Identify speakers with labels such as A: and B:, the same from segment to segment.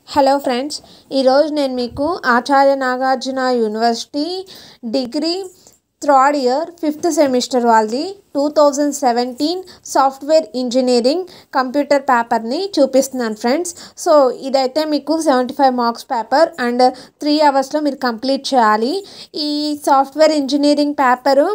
A: Hello friends, ఈరోజు నేను మీకు Acharya Nagarjuna university degree third year 5th semester వాళ్ళది 2017 సాఫ్ట్వేర్ ఇంజనీరింగ్ కంప్యూటర్ పేపర్ని చూపిస్తున్నాను ఫ్రెండ్స్. సో ఇదైతే మీకు 75 మార్క్స్ పేపర్ అండ్ 3 అవర్స్లో మీరు కంప్లీట్ చేయాలి. ఈ సాఫ్ట్వేర్ ఇంజనీరింగ్ పేపరు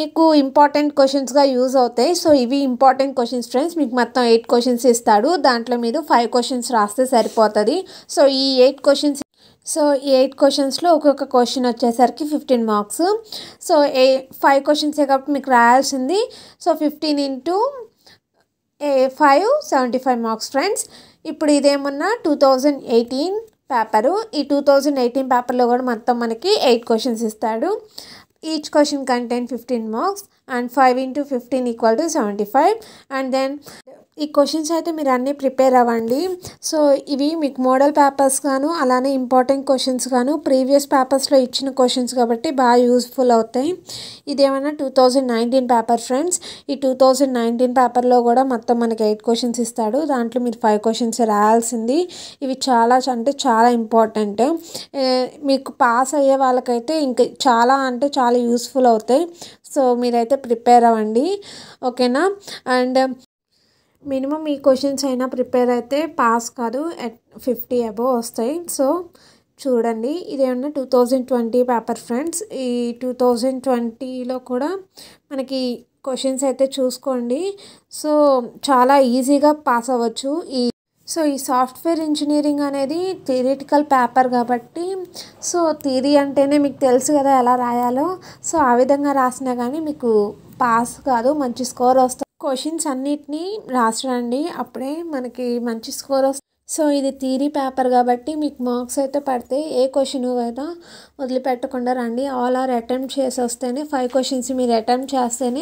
A: మీకు ఇంపార్టెంట్ క్వశ్చన్స్గా యూజ్ అవుతాయి. సో ఇవి ఇంపార్టెంట్ క్వశ్చన్స్ ఫ్రెండ్స్. మీకు మొత్తం 8 క్వశ్చన్స్ ఇస్తాడు. దాంట్లో మీరు 5 క్వశ్చన్స్ రాస్తే సరిపోతుంది. సో ఈ 8 క్వశ్చన్స్లో ఒక్కొక్క క్వశ్చన్ వచ్చేసరికి 15 మార్క్స్. సో 5 క్వశ్చన్సే కాబట్టి మీకు రాయాల్సింది. So 15 into 5 75 marks friends. ఇప్పుడు ఇదేమన్నా 2018 పేపరు. ఈ 2018 పేపర్లో కూడా మొత్తం మనకి 8 క్వశ్చన్స్ ఇస్తాడు. Each question content 15 marks and 5 into 15 equal to 75. And then ఈ క్వశ్చన్స్ అయితే మీరు అన్నీ ప్రిపేర్ అవ్వండి. సో ఇవి మీకు మోడల్ పేపర్స్ గాను అలానే ఇంపార్టెంట్ క్వశ్చన్స్ గాను ప్రీవియస్ పేపర్స్లో ఇచ్చిన క్వశ్చన్స్ కాబట్టి బాగా యూస్ఫుల్ అవుతాయి. ఇదేమన్నా 2019 పేపర్ ఫ్రెండ్స్. ఈ 2019 పేపర్లో కూడా మొత్తం మనకి 8 క్వశ్చన్స్ ఇస్తాడు. దాంట్లో మీరు 5 క్వశ్చన్స్ రాయాల్సింది. ఇవి చాలా అంటే చాలా ఇంపార్టెంట్. మీకు పాస్ అయ్యే వాళ్ళకైతే ఇంకా చాలా అంటే చాలా యూస్ఫుల్ అవుతాయి. సో మీరైతే ప్రిపేర్ అవ్వండి, ఓకేనా. అండ్ మినిమం ఈ క్వశ్చన్స్ అయినా ప్రిపేర్ అయితే పాస్ కాదు, 50 అబోవ్ వస్తాయి. సో చూడండి, ఇదేమన్నా 2020 పేపర్ ఫ్రెండ్స్. ఈ 2020లో కూడా మనకి క్వశ్చన్స్ అయితే చూసుకోండి. సో చాలా ఈజీగా పాస్ అవ్వచ్చు. ఈ సాఫ్ట్వేర్ ఇంజనీరింగ్ అనేది థియరిటికల్ పేపర్ కాబట్టి, సో థియరీ అంటేనే మీకు తెలుసు కదా ఎలా రాయాలో. సో ఆ విధంగా రాసినా కానీ మీకు పాస్ కాదు, మంచి స్కోర్ వస్తుంది. క్వశ్చన్స్ అన్నిటినీ రాసిరండి, అప్పుడే మనకి మంచి స్కోర్ వస్తుంది. సో ఇది థియరీ పేపర్ కాబట్టి మీకు మార్క్స్ అయితే పడతాయి. ఏ క్వశ్చన్ అయినా వదిలిపెట్టకుండా రండి. ఆల్ ఆర్ అటెంప్ట్ చేసి వస్తేనే 5 క్వశ్చన్స్ మీరు అటెంప్ట్ చేస్తేనే